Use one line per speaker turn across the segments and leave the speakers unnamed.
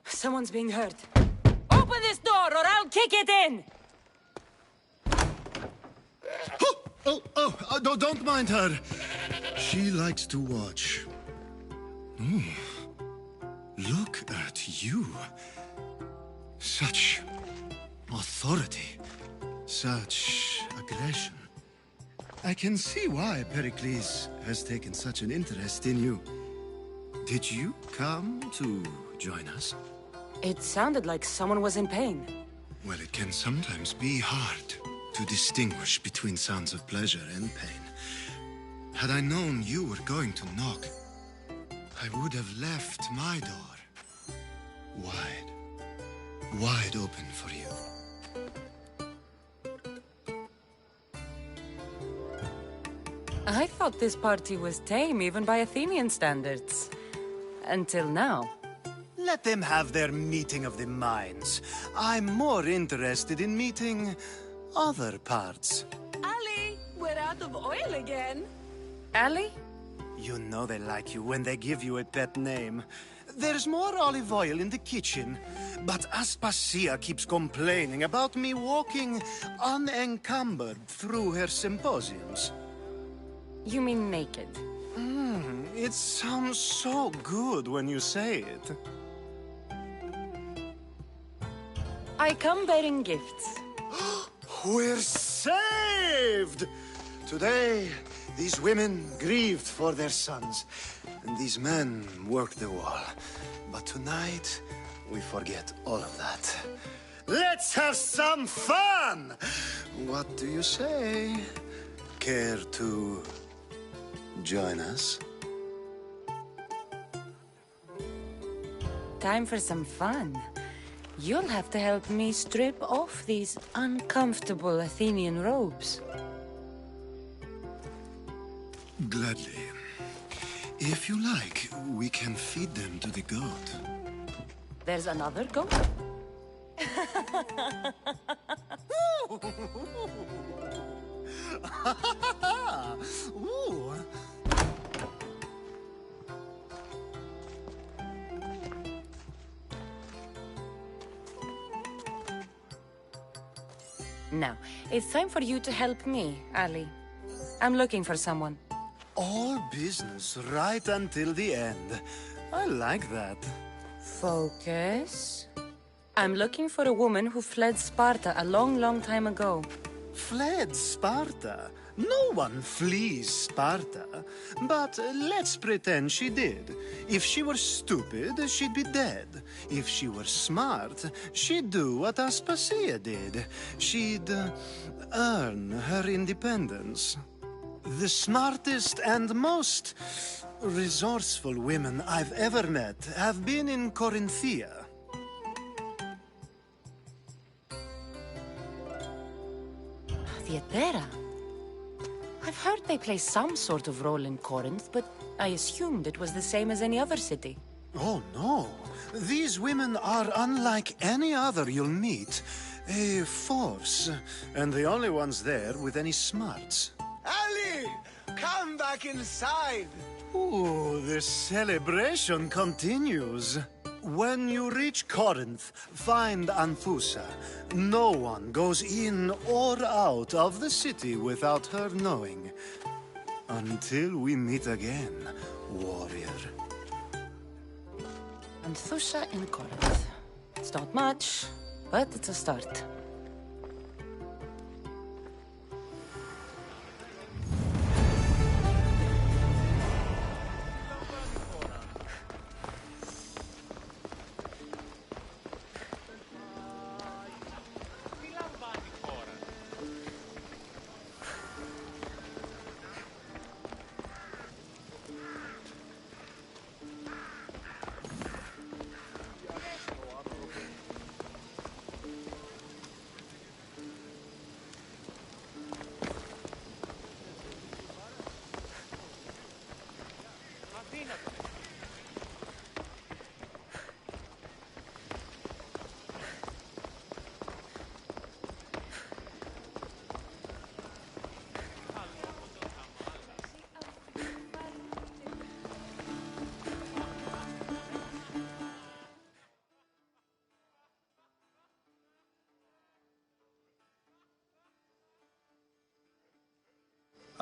Someone's being hurt. Open this door or I'll kick it in!
No, don't mind her. She likes to watch. Look at you. Such authority. Such aggression. I can see why Pericles has taken such an interest in you. Did you come to join us?
It sounded like someone was in pain.
Well, it can sometimes be hard to distinguish between sounds of pleasure and pain. Had I known you were going to knock, I would have left my door wide open for you.
I thought this party was tame even by Athenian standards. Until now.
Let them have their meeting of the minds. I'm more interested in meeting other parts.
Ali, we're out of oil again.
Ali?
You know they like you when they give you a pet name. There's more olive oil in the kitchen, but Aspasia keeps complaining about me walking unencumbered through her symposiums.
You mean naked?
It sounds so good when you say it.
I come bearing gifts.
We're saved! Today, these women grieved for their sons, and these men worked the wall. But tonight, we forget all of that. Let's have some fun! What do you say? Care to join us?
Time for some fun. You'll have to help me strip off these uncomfortable Athenian robes.
Gladly. If you like, we can feed them to the goat.
There's another goat?
Ooh.
Now, it's time for you to help me, Ali. I'm looking for someone.
All business right until the end. I like that.
Focus. I'm looking for a woman who fled Sparta a long time ago.
Fled Sparta? No one flees Sparta. But let's pretend she did. If she were stupid, she'd be dead. If she were smart, she'd do what Aspasia did. She'd earn her independence. The smartest and most resourceful women I've ever met have been in Corinthia.
Theatera? I've heard they play some sort of role in Corinth, but I assumed it was the same as any other city.
Oh, no. These women are unlike any other you'll meet. A force, and the only ones there with any smarts.
Ali! Come back inside!
Ooh, the celebration continues. When you reach Corinth, find Anthusa. No one goes in or out of the city without her knowing. Until we meet again, warrior.
Anthusa in Corinth. It's not much, but it's a start.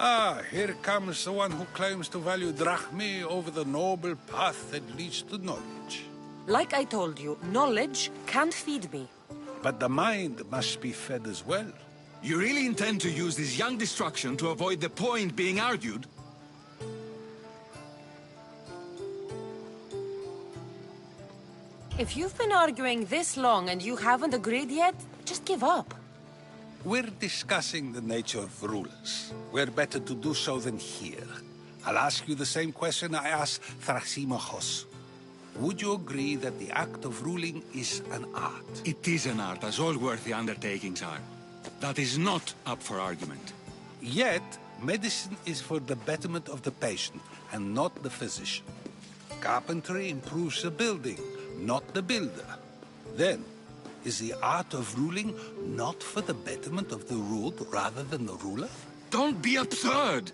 Ah, here comes the one who claims to value drachmae over the noble path that leads to knowledge.
Like I told you, knowledge can't feed me.
But the mind must be fed as well.
You really intend to use this young destruction to avoid the point being argued?
If you've been arguing this long and you haven't agreed yet, just give up.
We're discussing the nature of rulers. Where better to do so than here? I'll ask you the same question I asked Thrasymachos. Would you agree that the act of ruling is an art?
It is an art, as all worthy undertakings are. That is not up for argument.
Yet, medicine is for the betterment of the patient, and not the physician. Carpentry improves the building, not the builder. Then, is the art of ruling not for the betterment of the ruled rather than the ruler?
Don't be absurd!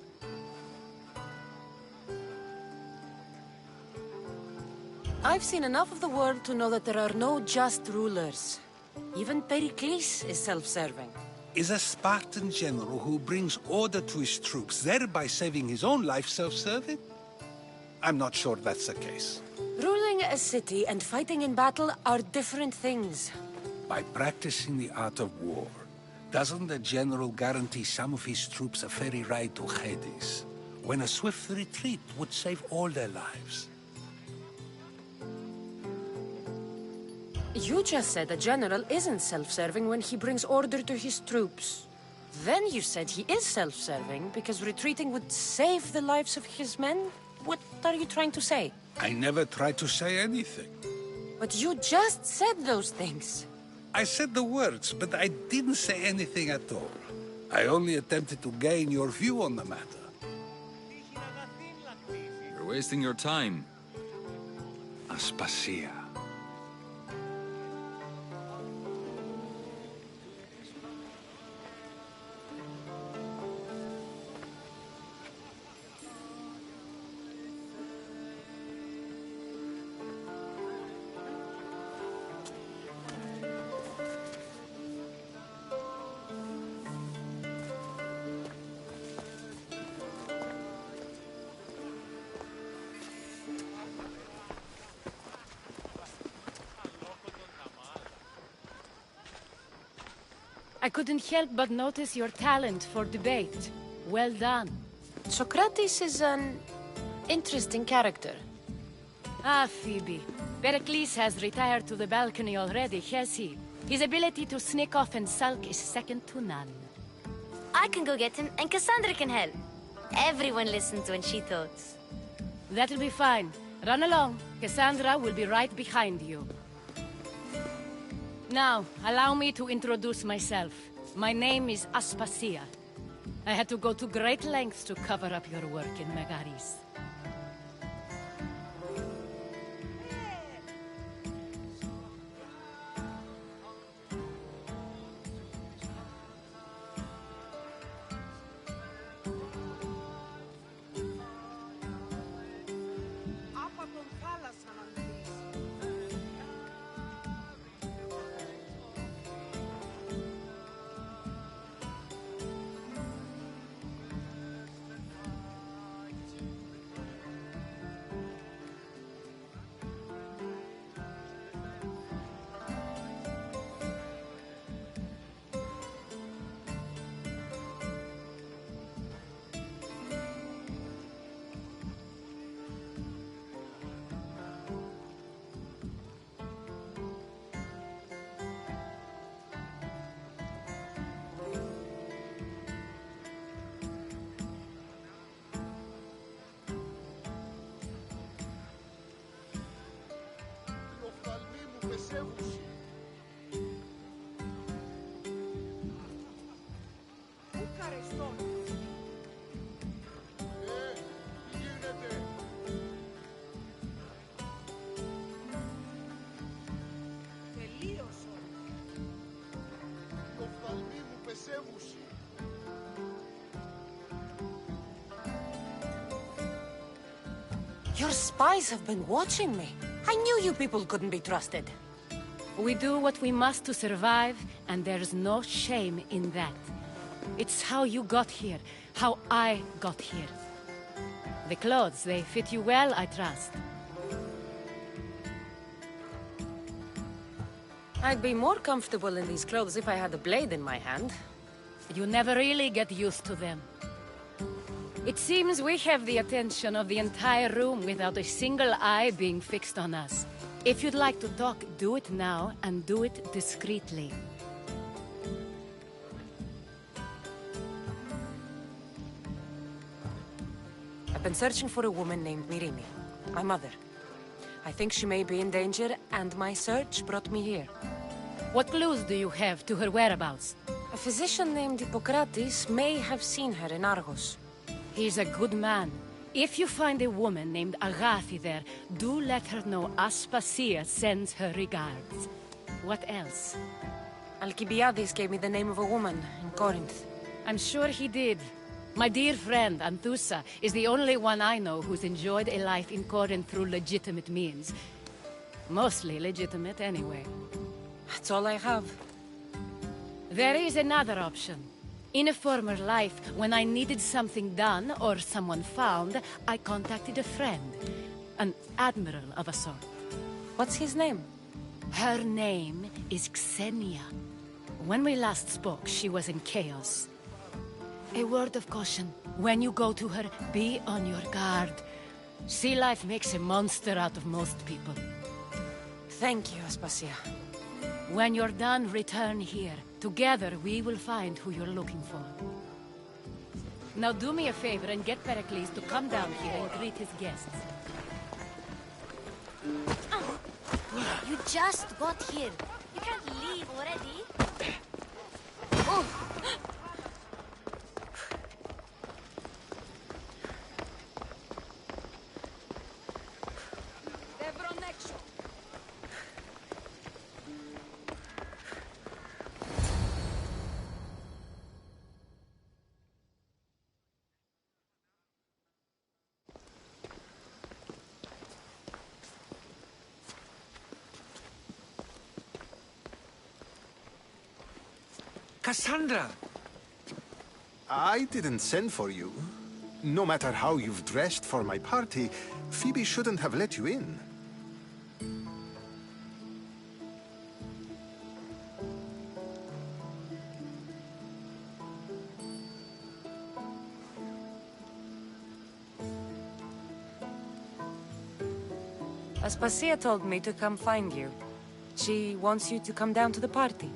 I've seen enough of the world to know that there are no just rulers. Even Pericles is self-serving.
Is a Spartan general who brings order to his troops, thereby saving his own life, self-serving? I'm not sure that's the case.
Ruling a city and fighting in battle are different things.
By practicing the art of war, doesn't the general guarantee some of his troops a ferry ride to Hades, when a swift retreat would save all their lives?
You just said a general isn't self-serving when he brings order to his troops. Then you said he is self-serving because retreating would save the lives of his men? What are you trying to say?
I never tried to say anything.
But you just said those things.
I said the words, but I didn't say anything at all. I only attempted to gain your view on the matter.
You're wasting your time. Aspasia.
I couldn't help but notice your talent for debate. Well done.
Socrates is an interesting character.
Ah, Phoebe. Pericles has retired to the balcony already, has he? His ability to sneak off and sulk is second to none.
I can go get him, and Cassandra can help. Everyone listens when she talks.
That'll be fine. Run along. Cassandra will be right behind you. Now, allow me to introduce myself. My name is Aspasia. I had to go to great lengths to cover up your work in Megaris.
Your spies have been watching me. I knew you people couldn't be trusted.
We do what we must to survive, and there's no shame in that. It's how you got here, how I got here. The clothes, they fit you well, I trust.
I'd be more comfortable in these clothes if I had a blade in my hand.
You never really get used to them. It seems we have the attention of the entire room without a single eye being fixed on us. If you'd like to talk, do it now, and do it discreetly.
I've been searching for a woman named Myrrine, my mother. I think she may be in danger, and my search brought me here.
What clues do you have to her whereabouts?
A physician named Hippocrates may have seen her in Argos.
He's a good man. If you find a woman named Agathi there, do let her know Aspasia sends her regards. What else?
Alcibiades gave me the name of a woman in Corinth.
I'm sure he did. My dear friend, Anthusa, is the only one I know who's enjoyed a life in Corinth through legitimate means. Mostly legitimate, anyway.
That's all I have.
There is another option. In a former life, when I needed something done or someone found, I contacted a friend. An admiral of a sort.
What's his name?
Her name is Xenia. When we last spoke, she was in chaos. A word of caution. When you go to her, be on your guard. Sea life makes a monster out of most people.
Thank you, Aspasia.
When you're done, return here. Together, we will find who you're looking for. Now do me a favor and get Pericles to come down here and greet his guests.
You just got here. You can't leave already. Oh.
Cassandra!
I didn't send for you. No matter how you've dressed for my party, Phoebe shouldn't have let you in.
Aspasia told me to come find you. She wants you to come down to the party.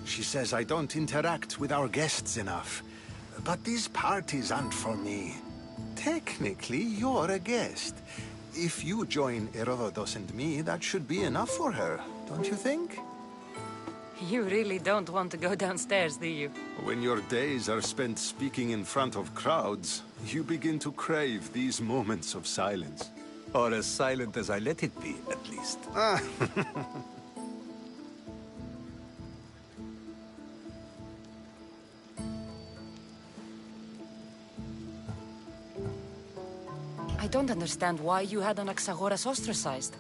She says I don't interact with our guests enough. But these parties aren't for me. Technically, you're a guest. If you join Herodotus and me, that should be enough for her, don't you think?
You really don't want to go downstairs, do you?
When your days are spent speaking in front of crowds, you begin to crave these moments of silence.
Or as silent as I let it be, at least.
I don't understand why you had Anaxagoras ostracized.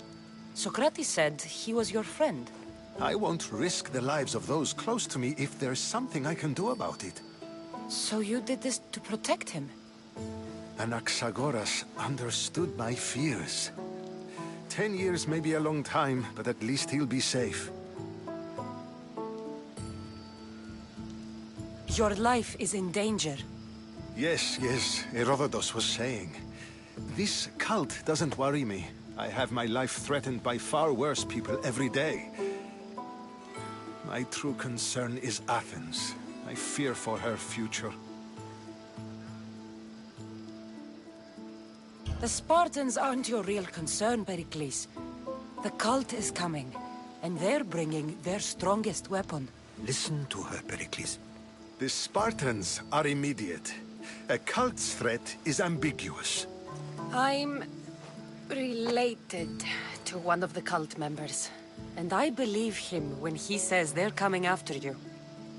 Socrates said he was your friend.
I won't risk the lives of those close to me if there's something I can do about it.
So you did this to protect him?
Anaxagoras understood my fears. 10 years may be a long time, but at least he'll be safe.
Your life is in danger.
Yes, Herodotus was saying. This cult doesn't worry me. I have my life threatened by far worse people every day. My true concern is Athens. I fear for her future.
The Spartans aren't your real concern, Pericles. The cult is coming, and they're bringing their strongest weapon.
Listen to her, Pericles. The Spartans are immediate. A cult's threat is ambiguous.
I'm related to one of the cult members, and I believe him when he says they're coming after you.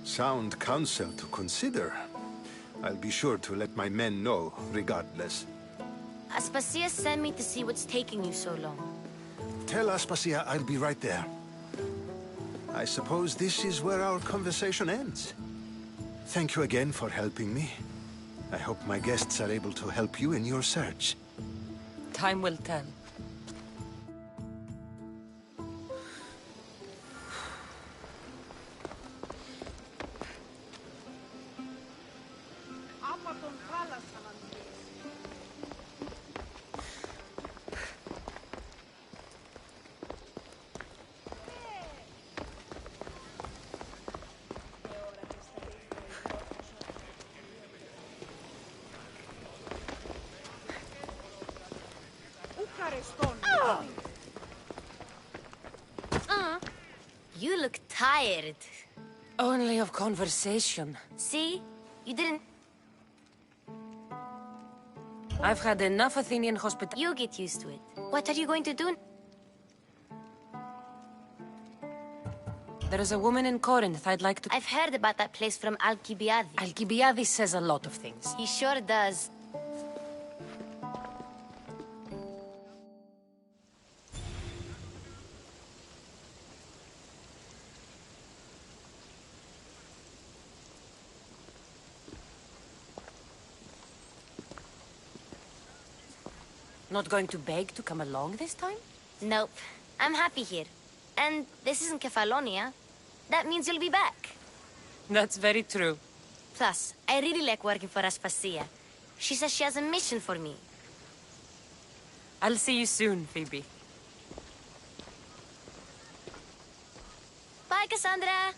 Sound counsel to consider. I'll be sure to let my men know, regardless.
Aspasia sent me to see what's taking you so long.
Tell Aspasia I'll be right there. I suppose this is where our conversation ends. Thank you again for helping me. I hope my guests are able to help you in your search.
Time will tell.
You look tired.
Only of conversation.
See? You didn't...
I've had enough Athenian hospitality.
You get used to it. What are you going to do?
There is a woman in Corinth I'd like to...
I've heard about that place from Alcibiades.
Alcibiades says a lot of things.
He sure does.
Not going to beg to come along this time?
Nope. I'm happy here. And this isn't Kefalonia. That means you'll be back.
That's very true.
Plus, I really like working for Aspasia. She says she has a mission for me.
I'll see you soon, Phoebe.
Bye, Cassandra!